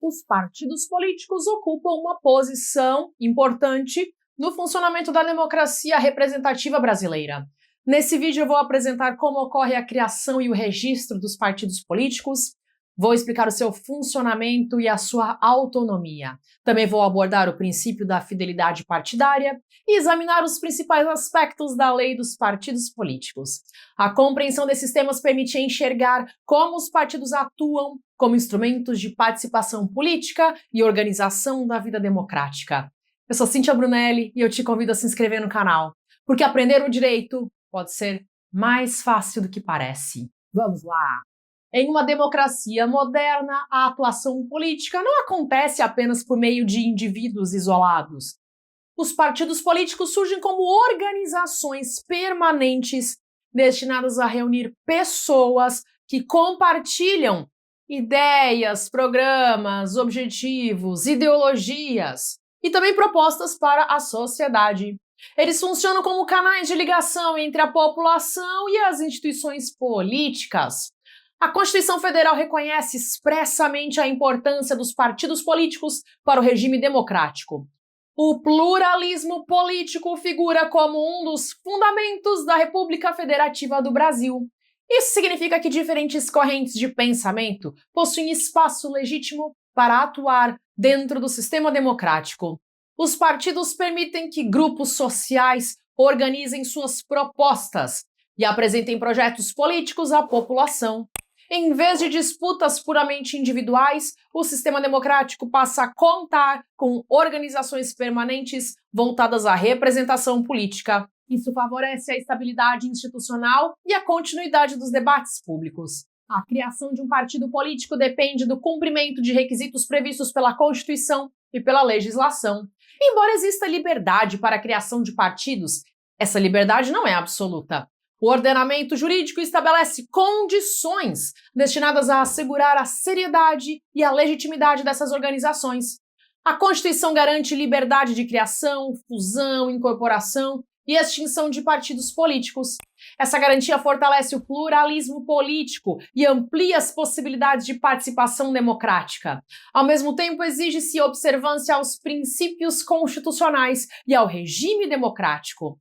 os partidos políticos ocupam uma posição importante no funcionamento da democracia representativa brasileira. Nesse vídeo eu vou apresentar como ocorre a criação e o registro dos partidos políticos, vou explicar o seu funcionamento e a sua autonomia. Também vou abordar o princípio da fidelidade partidária e examinar os principais aspectos da lei dos partidos políticos. A compreensão desses temas permite enxergar como os partidos atuam como instrumentos de participação política e organização da vida democrática. Eu sou Cíntia Brunelli e eu te convido a se inscrever no canal, porque aprender o direito pode ser mais fácil do que parece. Vamos lá! Em uma democracia moderna, a atuação política não acontece apenas por meio de indivíduos isolados. Os partidos políticos surgem como organizações permanentes destinadas a reunir pessoas que compartilham ideias, programas, objetivos, ideologias e também propostas para a sociedade. Eles funcionam como canais de ligação entre a população e as instituições políticas. A Constituição Federal reconhece expressamente a importância dos partidos políticos para o regime democrático. O pluralismo político figura como um dos fundamentos da República Federativa do Brasil. Isso significa que diferentes correntes de pensamento possuem espaço legítimo para atuar dentro do sistema democrático. Os partidos permitem que grupos sociais organizem suas propostas e apresentem projetos políticos à população. Em vez de disputas puramente individuais, o sistema democrático passa a contar com organizações permanentes voltadas à representação política. Isso favorece a estabilidade institucional e a continuidade dos debates públicos. A criação de um partido político depende do cumprimento de requisitos previstos pela Constituição e pela legislação. Embora exista liberdade para a criação de partidos, essa liberdade não é absoluta. O ordenamento jurídico estabelece condições destinadas a assegurar a seriedade e a legitimidade dessas organizações. A Constituição garante liberdade de criação, fusão, incorporação e extinção de partidos políticos. Essa garantia fortalece o pluralismo político e amplia as possibilidades de participação democrática. Ao mesmo tempo, exige-se observância aos princípios constitucionais e ao regime democrático.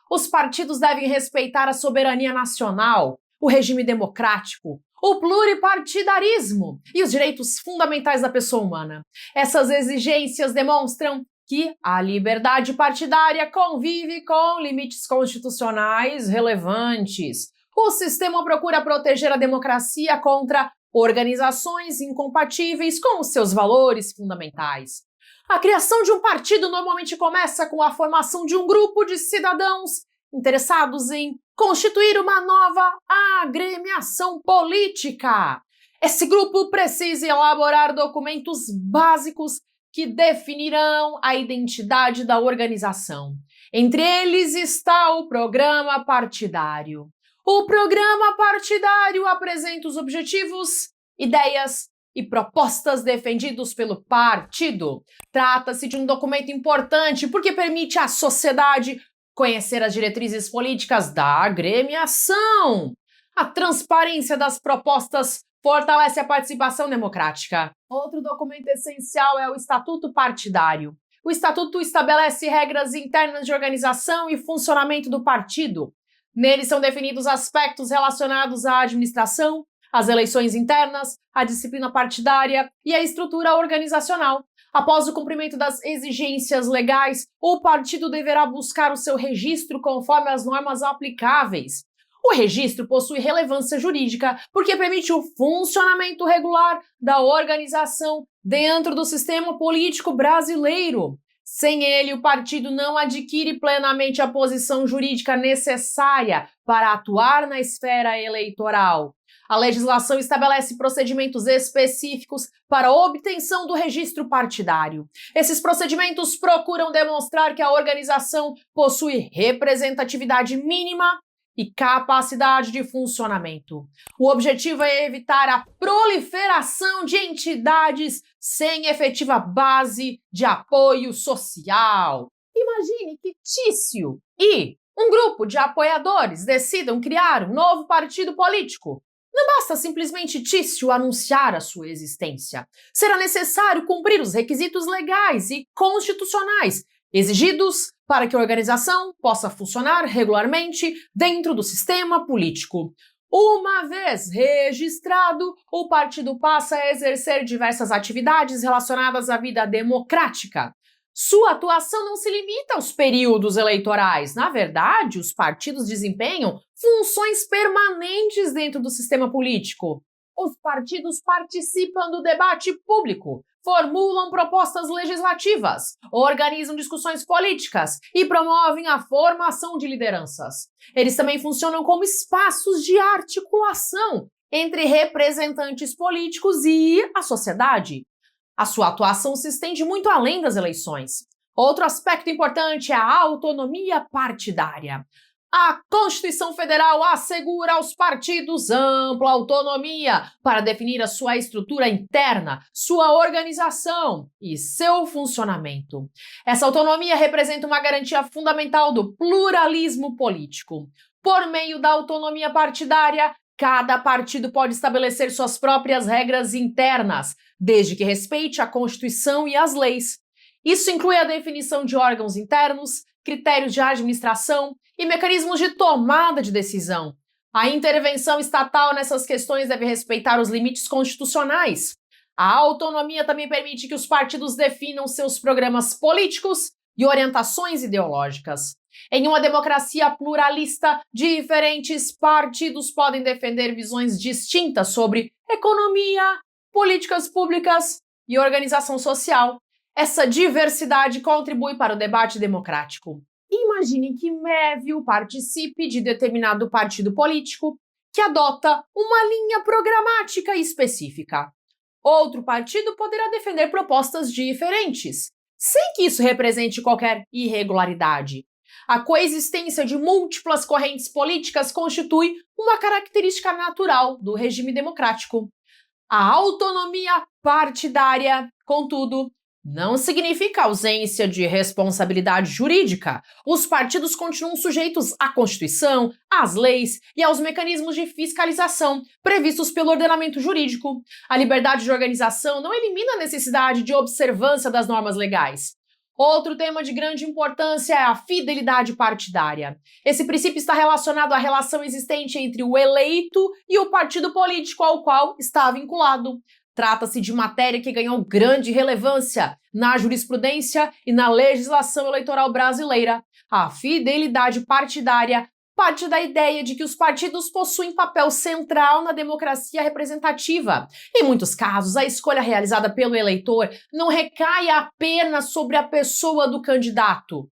Os partidos devem respeitar a soberania nacional, o regime democrático, o pluripartidarismo e os direitos fundamentais da pessoa humana. Essas exigências demonstram que a liberdade partidária convive com limites constitucionais relevantes. O sistema procura proteger a democracia contra organizações incompatíveis com os seus valores fundamentais. A criação de um partido normalmente começa com a formação de um grupo de cidadãos interessados em constituir uma nova agremiação política. Esse grupo precisa elaborar documentos básicos que definirão a identidade da organização. Entre eles está o programa partidário. O programa partidário apresenta os objetivos, ideias e propostas defendidos pelo partido. Trata-se de um documento importante porque permite à sociedade conhecer as diretrizes políticas da agremiação. A transparência das propostas fortalece a participação democrática. Outro documento essencial é o Estatuto Partidário. O Estatuto estabelece regras internas de organização e funcionamento do partido. Nele são definidos aspectos relacionados à administração, as eleições internas, a disciplina partidária e a estrutura organizacional. Após o cumprimento das exigências legais, o partido deverá buscar o seu registro conforme as normas aplicáveis. O registro possui relevância jurídica porque permite o funcionamento regular da organização dentro do sistema político brasileiro. Sem ele, o partido não adquire plenamente a posição jurídica necessária para atuar na esfera eleitoral. A legislação estabelece procedimentos específicos para a obtenção do registro partidário. Esses procedimentos procuram demonstrar que a organização possui representatividade mínima e capacidade de funcionamento. O objetivo é evitar a proliferação de entidades sem efetiva base de apoio social. Imagine que Tício e um grupo de apoiadores decidam criar um novo partido político. Não basta simplesmente Tício anunciar a sua existência. Será necessário cumprir os requisitos legais e constitucionais exigidos para que a organização possa funcionar regularmente dentro do sistema político. Uma vez registrado, o partido passa a exercer diversas atividades relacionadas à vida democrática. Sua atuação não se limita aos períodos eleitorais. Na verdade, os partidos desempenham funções permanentes dentro do sistema político. Os partidos participam do debate público, formulam propostas legislativas, organizam discussões políticas e promovem a formação de lideranças. Eles também funcionam como espaços de articulação entre representantes políticos e a sociedade. A sua atuação se estende muito além das eleições. Outro aspecto importante é a autonomia partidária. A Constituição Federal assegura aos partidos ampla autonomia para definir a sua estrutura interna, sua organização e seu funcionamento. Essa autonomia representa uma garantia fundamental do pluralismo político. Por meio da autonomia partidária, cada partido pode estabelecer suas próprias regras internas, desde que respeite a Constituição e as leis. Isso inclui a definição de órgãos internos, critérios de administração e mecanismos de tomada de decisão. A intervenção estatal nessas questões deve respeitar os limites constitucionais. A autonomia também permite que os partidos definam seus programas políticos e orientações ideológicas. Em uma democracia pluralista, diferentes partidos podem defender visões distintas sobre economia, políticas públicas e organização social. Essa diversidade contribui para o debate democrático. Imagine que Mévio participe de determinado partido político que adota uma linha programática específica. Outro partido poderá defender propostas diferentes, sem que isso represente qualquer irregularidade. A coexistência de múltiplas correntes políticas constitui uma característica natural do regime democrático. A autonomia partidária, contudo, não significa ausência de responsabilidade jurídica. Os partidos continuam sujeitos à Constituição, às leis e aos mecanismos de fiscalização previstos pelo ordenamento jurídico. A liberdade de organização não elimina a necessidade de observância das normas legais. Outro tema de grande importância é a fidelidade partidária. Esse princípio está relacionado à relação existente entre o eleito e o partido político ao qual está vinculado. Trata-se de matéria que ganhou grande relevância na jurisprudência e na legislação eleitoral brasileira. A fidelidade partidária parte da ideia de que os partidos possuem papel central na democracia representativa. Em muitos casos, a escolha realizada pelo eleitor não recai apenas sobre a pessoa do candidato.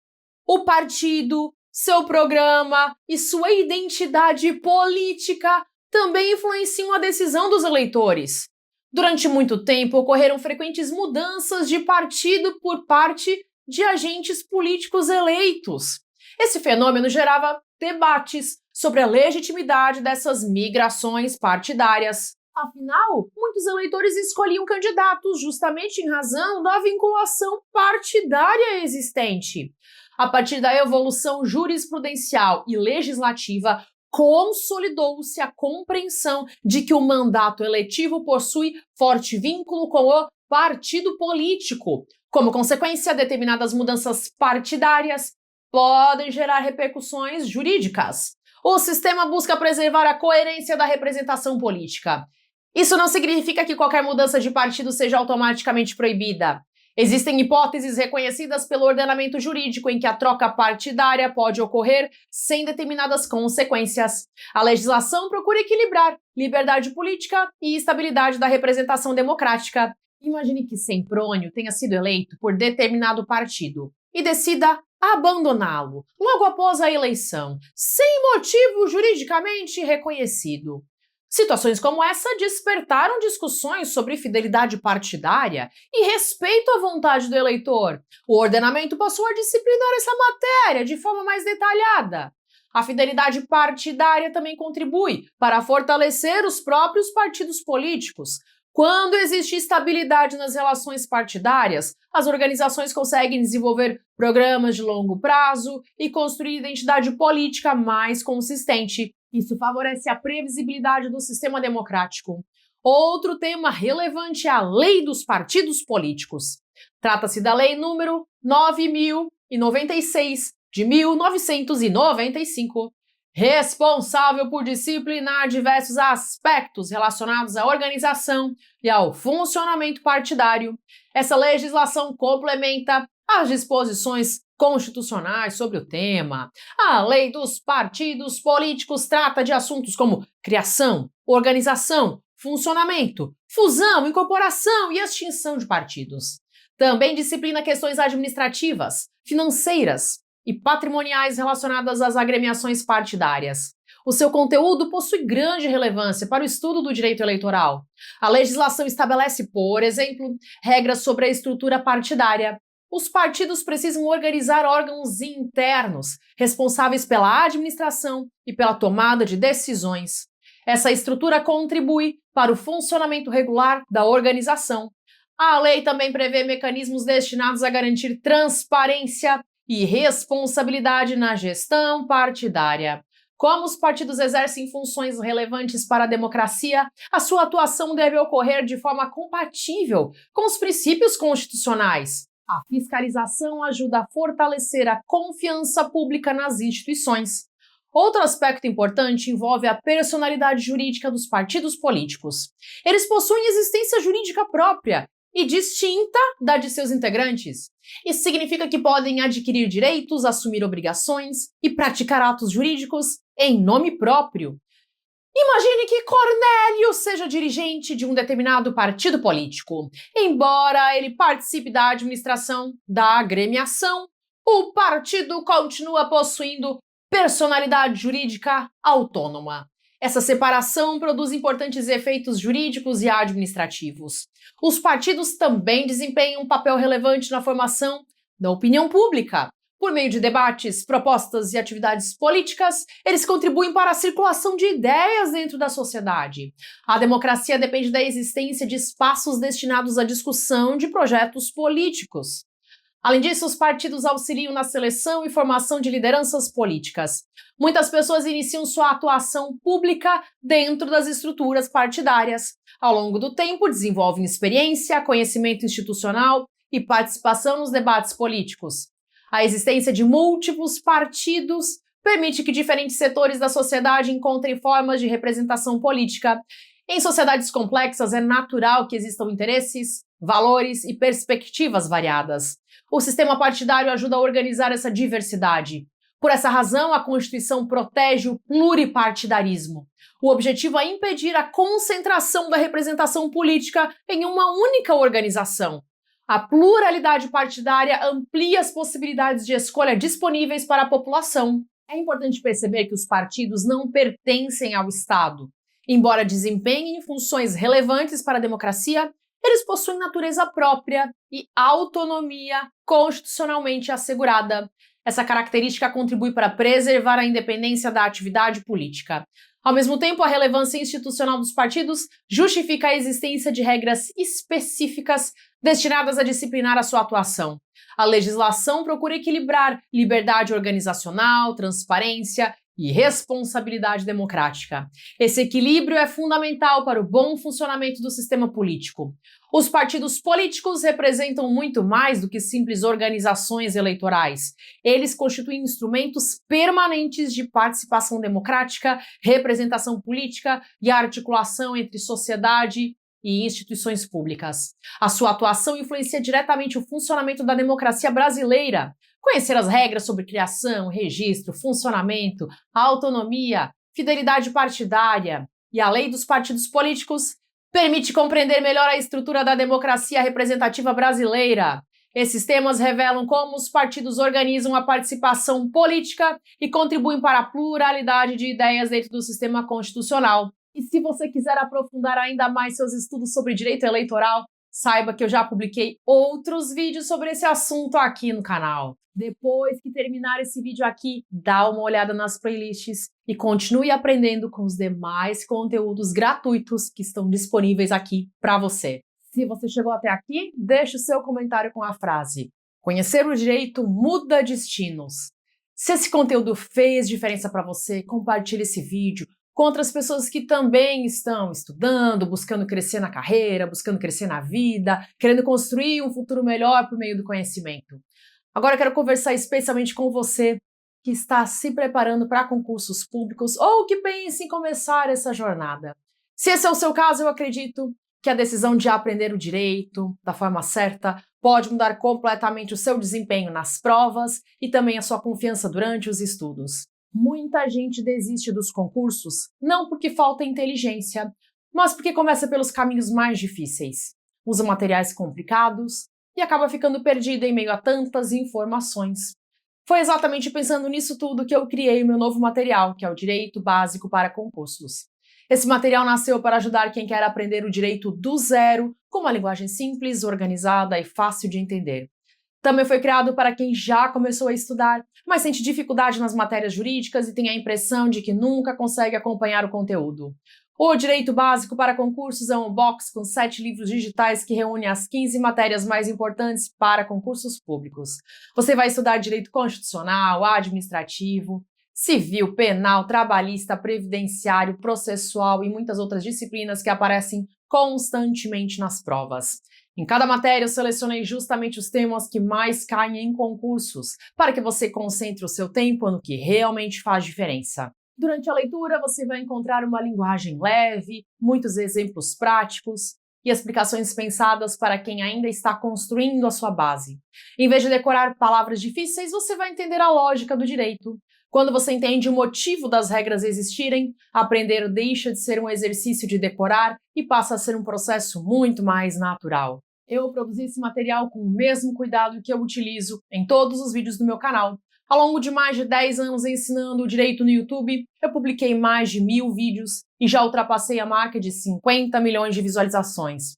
O partido, seu programa e sua identidade política também influenciam a decisão dos eleitores. Durante muito tempo, ocorreram frequentes mudanças de partido por parte de agentes políticos eleitos. Esse fenômeno gerava debates sobre a legitimidade dessas migrações partidárias. Afinal, muitos eleitores escolhiam candidatos justamente em razão da vinculação partidária existente. A partir da evolução jurisprudencial e legislativa, consolidou-se a compreensão de que o mandato eletivo possui forte vínculo com o partido político. Como consequência, determinadas mudanças partidárias podem gerar repercussões jurídicas. O sistema busca preservar a coerência da representação política. Isso não significa que qualquer mudança de partido seja automaticamente proibida. Existem hipóteses reconhecidas pelo ordenamento jurídico em que a troca partidária pode ocorrer sem determinadas consequências. A legislação procura equilibrar liberdade política e estabilidade da representação democrática. Imagine que Semprônio tenha sido eleito por determinado partido e decida abandoná-lo logo após a eleição, sem motivo juridicamente reconhecido. Situações como essa despertaram discussões sobre fidelidade partidária e respeito à vontade do eleitor. O ordenamento passou a disciplinar essa matéria de forma mais detalhada. A fidelidade partidária também contribui para fortalecer os próprios partidos políticos. Quando existe estabilidade nas relações partidárias, as organizações conseguem desenvolver programas de longo prazo e construir identidade política mais consistente. Isso favorece a previsibilidade do sistema democrático. Outro tema relevante é a Lei dos Partidos Políticos. Trata-se da Lei número 9.096, de 1995, responsável por disciplinar diversos aspectos relacionados à organização e ao funcionamento partidário. Essa legislação complementa as disposições constitucionais sobre o tema. A Lei dos Partidos Políticos trata de assuntos como criação, organização, funcionamento, fusão, incorporação e extinção de partidos. Também disciplina questões administrativas, financeiras e patrimoniais relacionadas às agremiações partidárias. O seu conteúdo possui grande relevância para o estudo do direito eleitoral. A legislação estabelece, por exemplo, regras sobre a estrutura partidária. Os partidos precisam organizar órgãos internos, responsáveis pela administração e pela tomada de decisões. Essa estrutura contribui para o funcionamento regular da organização. A lei também prevê mecanismos destinados a garantir transparência e responsabilidade na gestão partidária. Como os partidos exercem funções relevantes para a democracia, a sua atuação deve ocorrer de forma compatível com os princípios constitucionais. A fiscalização ajuda a fortalecer a confiança pública nas instituições. Outro aspecto importante envolve a personalidade jurídica dos partidos políticos. Eles possuem existência jurídica própria e distinta da de seus integrantes. Isso significa que podem adquirir direitos, assumir obrigações e praticar atos jurídicos em nome próprio. Imagine que Cornélio seja dirigente de um determinado partido político. Embora ele participe da administração da agremiação, o partido continua possuindo personalidade jurídica autônoma. Essa separação produz importantes efeitos jurídicos e administrativos. Os partidos também desempenham um papel relevante na formação da opinião pública. Por meio de debates, propostas e atividades políticas, eles contribuem para a circulação de ideias dentro da sociedade. A democracia depende da existência de espaços destinados à discussão de projetos políticos. Além disso, os partidos auxiliam na seleção e formação de lideranças políticas. Muitas pessoas iniciam sua atuação pública dentro das estruturas partidárias. Ao longo do tempo, desenvolvem experiência, conhecimento institucional e participação nos debates políticos. A existência de múltiplos partidos permite que diferentes setores da sociedade encontrem formas de representação política. Em sociedades complexas, é natural que existam interesses, valores e perspectivas variadas. O sistema partidário ajuda a organizar essa diversidade. Por essa razão, a Constituição protege o pluripartidarismo. O objetivo é impedir a concentração da representação política em uma única organização. A pluralidade partidária amplia as possibilidades de escolha disponíveis para a população. É importante perceber que os partidos não pertencem ao Estado. Embora desempenhem funções relevantes para a democracia, eles possuem natureza própria e autonomia constitucionalmente assegurada. Essa característica contribui para preservar a independência da atividade política. Ao mesmo tempo, a relevância institucional dos partidos justifica a existência de regras específicas destinadas a disciplinar a sua atuação. A legislação procura equilibrar liberdade organizacional, transparência e responsabilidade democrática. Esse equilíbrio é fundamental para o bom funcionamento do sistema político. Os partidos políticos representam muito mais do que simples organizações eleitorais. Eles constituem instrumentos permanentes de participação democrática, representação política e articulação entre sociedade e instituições públicas. A sua atuação influencia diretamente o funcionamento da democracia brasileira. Conhecer as regras sobre criação, registro, funcionamento, autonomia, fidelidade partidária e a lei dos partidos políticos permite compreender melhor a estrutura da democracia representativa brasileira. Esses temas revelam como os partidos organizam a participação política e contribuem para a pluralidade de ideias dentro do sistema constitucional. E se você quiser aprofundar ainda mais seus estudos sobre direito eleitoral, saiba que eu já publiquei outros vídeos sobre esse assunto aqui no canal. Depois que terminar esse vídeo aqui, dá uma olhada nas playlists e continue aprendendo com os demais conteúdos gratuitos que estão disponíveis aqui para você. Se você chegou até aqui, deixe o seu comentário com a frase: "Conhecer o direito muda destinos". Se esse conteúdo fez diferença para você, compartilhe esse vídeo com outras pessoas que também estão estudando, buscando crescer na carreira, buscando crescer na vida, querendo construir um futuro melhor por meio do conhecimento. Agora eu quero conversar especialmente com você que está se preparando para concursos públicos ou que pensa em começar essa jornada. Se esse é o seu caso, eu acredito que a decisão de aprender o direito da forma certa pode mudar completamente o seu desempenho nas provas e também a sua confiança durante os estudos. Muita gente desiste dos concursos não porque falta inteligência, mas porque começa pelos caminhos mais difíceis. Usa materiais complicados e acaba ficando perdida em meio a tantas informações. Foi exatamente pensando nisso tudo que eu criei o meu novo material, que é o Direito Básico para Concursos. Esse material nasceu para ajudar quem quer aprender o direito do zero, com uma linguagem simples, organizada e fácil de entender. Também foi criado para quem já começou a estudar, mas sente dificuldade nas matérias jurídicas e tem a impressão de que nunca consegue acompanhar o conteúdo. O Direito Básico para Concursos é um box com 7 livros digitais que reúne as 15 matérias mais importantes para concursos públicos. Você vai estudar direito constitucional, administrativo, civil, penal, trabalhista, previdenciário, processual e muitas outras disciplinas que aparecem constantemente nas provas. Em cada matéria, eu selecionei justamente os temas que mais caem em concursos, para que você concentre o seu tempo no que realmente faz diferença. Durante a leitura, você vai encontrar uma linguagem leve, muitos exemplos práticos e explicações pensadas para quem ainda está construindo a sua base. Em vez de decorar palavras difíceis, você vai entender a lógica do direito. Quando você entende o motivo das regras existirem, aprender deixa de ser um exercício de decorar e passa a ser um processo muito mais natural. Eu produzi esse material com o mesmo cuidado que eu utilizo em todos os vídeos do meu canal. Ao longo de mais de 10 anos ensinando o direito no YouTube, eu publiquei mais de 1000 vídeos e já ultrapassei a marca de 50 milhões de visualizações.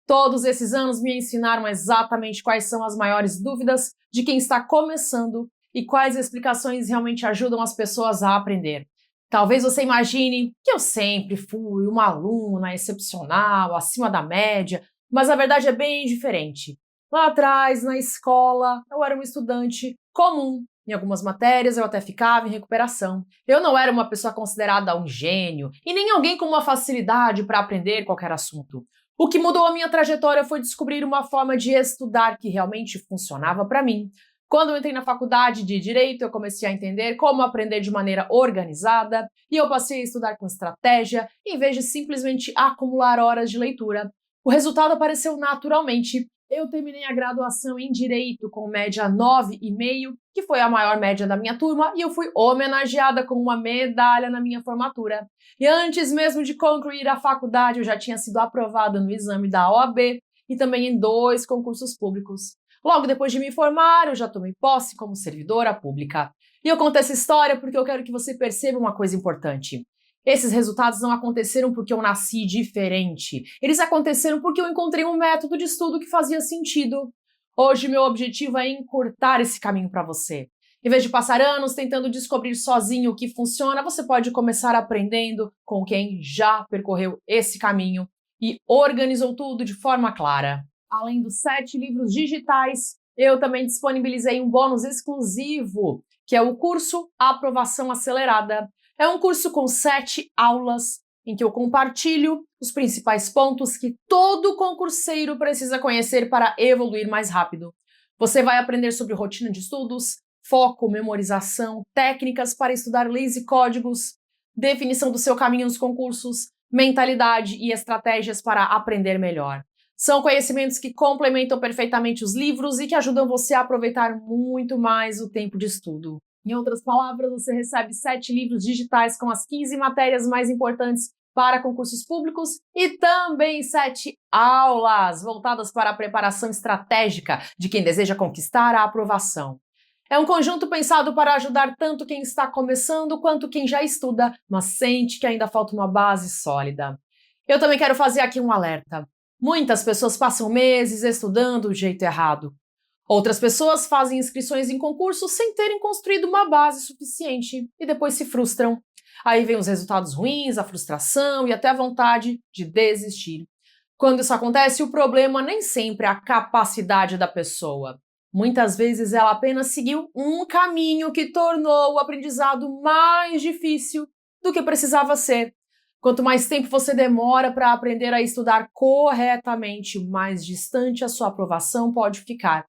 Todos esses anos me ensinaram exatamente quais são as maiores dúvidas de quem está começando e quais explicações realmente ajudam as pessoas a aprender. Talvez você imagine que eu sempre fui uma aluna excepcional, acima da média, mas a verdade é bem diferente. Lá atrás, na escola, eu era um estudante comum. Em algumas matérias eu até ficava em recuperação. Eu não era uma pessoa considerada um gênio e nem alguém com uma facilidade para aprender qualquer assunto. O que mudou a minha trajetória foi descobrir uma forma de estudar que realmente funcionava para mim. Quando eu entrei na faculdade de Direito, eu comecei a entender como aprender de maneira organizada e eu passei a estudar com estratégia em vez de simplesmente acumular horas de leitura. O resultado apareceu naturalmente. Eu terminei a graduação em Direito com média 9,5, que foi a maior média da minha turma, e eu fui homenageada com uma medalha na minha formatura. E antes mesmo de concluir a faculdade, eu já tinha sido aprovada no exame da OAB e também em 2 concursos públicos. Logo depois de me formar, eu já tomei posse como servidora pública. E eu conto essa história porque eu quero que você perceba uma coisa importante. Esses resultados não aconteceram porque eu nasci diferente. Eles aconteceram porque eu encontrei um método de estudo que fazia sentido. Hoje, meu objetivo é encurtar esse caminho para você. Em vez de passar anos tentando descobrir sozinho o que funciona, você pode começar aprendendo com quem já percorreu esse caminho e organizou tudo de forma clara. Além dos 7 livros digitais, eu também disponibilizei um bônus exclusivo, que é o curso Aprovação Acelerada. É um curso com 7 aulas em que eu compartilho os principais pontos que todo concurseiro precisa conhecer para evoluir mais rápido. Você vai aprender sobre rotina de estudos, foco, memorização, técnicas para estudar leis e códigos, definição do seu caminho nos concursos, mentalidade e estratégias para aprender melhor. São conhecimentos que complementam perfeitamente os livros e que ajudam você a aproveitar muito mais o tempo de estudo. Em outras palavras, você recebe 7 livros digitais com as 15 matérias mais importantes para concursos públicos e também 7 aulas voltadas para a preparação estratégica de quem deseja conquistar a aprovação. É um conjunto pensado para ajudar tanto quem está começando quanto quem já estuda, mas sente que ainda falta uma base sólida. Eu também quero fazer aqui um alerta. Muitas pessoas passam meses estudando do jeito errado. Outras pessoas fazem inscrições em concursos sem terem construído uma base suficiente e depois se frustram. Aí vem os resultados ruins, a frustração e até a vontade de desistir. Quando isso acontece, o problema nem sempre é a capacidade da pessoa. Muitas vezes ela apenas seguiu um caminho que tornou o aprendizado mais difícil do que precisava ser. Quanto mais tempo você demora para aprender a estudar corretamente, mais distante a sua aprovação pode ficar.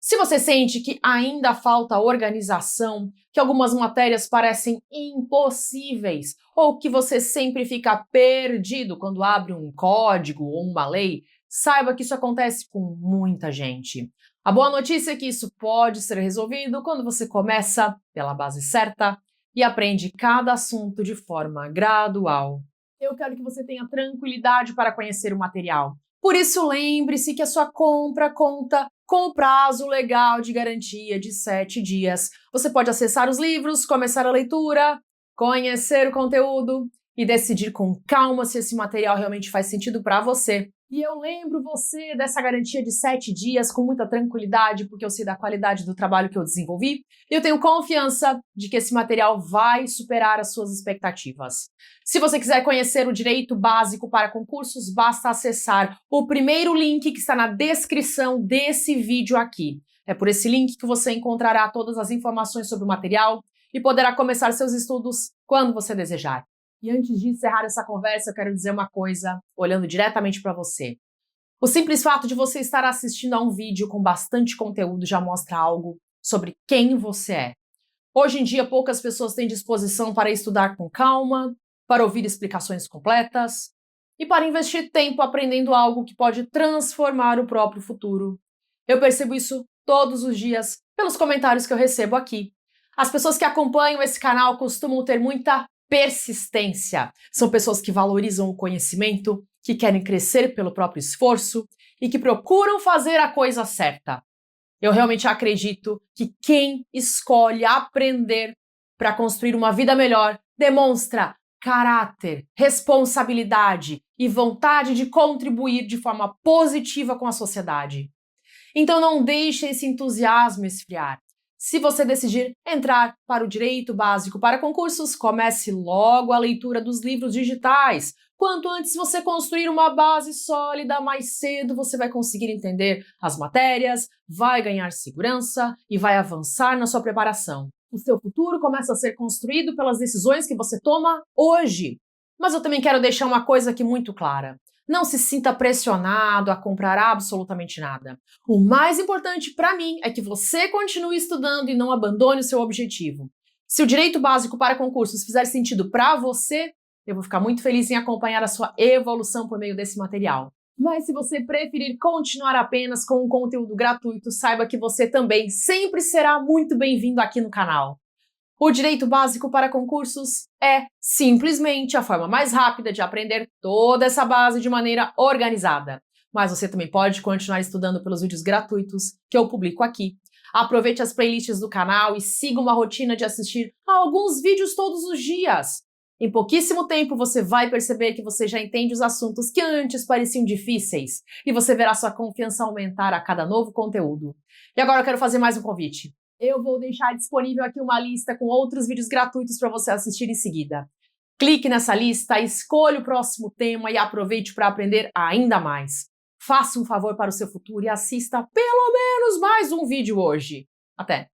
Se você sente que ainda falta organização, que algumas matérias parecem impossíveis, ou que você sempre fica perdido quando abre um código ou uma lei, saiba que isso acontece com muita gente. A boa notícia é que isso pode ser resolvido quando você começa pela base certa e aprende cada assunto de forma gradual. Eu quero que você tenha tranquilidade para conhecer o material. Por isso, lembre-se que a sua compra conta com o prazo legal de garantia de 7 dias. Você pode acessar os livros, começar a leitura, conhecer o conteúdo e decidir com calma se esse material realmente faz sentido para você. E eu lembro você dessa garantia de 7 dias com muita tranquilidade, porque eu sei da qualidade do trabalho que eu desenvolvi e eu tenho confiança de que esse material vai superar as suas expectativas. Se você quiser conhecer o direito básico para concursos, basta acessar o primeiro link que está na descrição desse vídeo aqui. É por esse link que você encontrará todas as informações sobre o material e poderá começar seus estudos quando você desejar. E antes de encerrar essa conversa, eu quero dizer uma coisa, olhando diretamente para você. O simples fato de você estar assistindo a um vídeo com bastante conteúdo já mostra algo sobre quem você é. Hoje em dia, poucas pessoas têm disposição para estudar com calma, para ouvir explicações completas e para investir tempo aprendendo algo que pode transformar o próprio futuro. Eu percebo isso todos os dias pelos comentários que eu recebo aqui. As pessoas que acompanham esse canal costumam ter muita persistência. São pessoas que valorizam o conhecimento, que querem crescer pelo próprio esforço e que procuram fazer a coisa certa. Eu realmente acredito que quem escolhe aprender para construir uma vida melhor demonstra caráter, responsabilidade e vontade de contribuir de forma positiva com a sociedade. Então não deixe esse entusiasmo esfriar. Se você decidir entrar para o direito básico para concursos, comece logo a leitura dos livros digitais. Quanto antes você construir uma base sólida, mais cedo você vai conseguir entender as matérias, vai ganhar segurança e vai avançar na sua preparação. O seu futuro começa a ser construído pelas decisões que você toma hoje. Mas eu também quero deixar uma coisa aqui muito clara. Não se sinta pressionado a comprar absolutamente nada. O mais importante para mim é que você continue estudando e não abandone o seu objetivo. Se o direito básico para concursos fizer sentido para você, eu vou ficar muito feliz em acompanhar a sua evolução por meio desse material. Mas se você preferir continuar apenas com um conteúdo gratuito, saiba que você também sempre será muito bem-vindo aqui no canal. O direito básico para concursos é simplesmente a forma mais rápida de aprender toda essa base de maneira organizada. Mas você também pode continuar estudando pelos vídeos gratuitos que eu publico aqui. Aproveite as playlists do canal e siga uma rotina de assistir a alguns vídeos todos os dias. Em pouquíssimo tempo você vai perceber que você já entende os assuntos que antes pareciam difíceis e você verá sua confiança aumentar a cada novo conteúdo. E agora eu quero fazer mais um convite. Eu vou deixar disponível aqui uma lista com outros vídeos gratuitos para você assistir em seguida. Clique nessa lista, escolha o próximo tema e aproveite para aprender ainda mais. Faça um favor para o seu futuro e assista pelo menos mais um vídeo hoje. Até!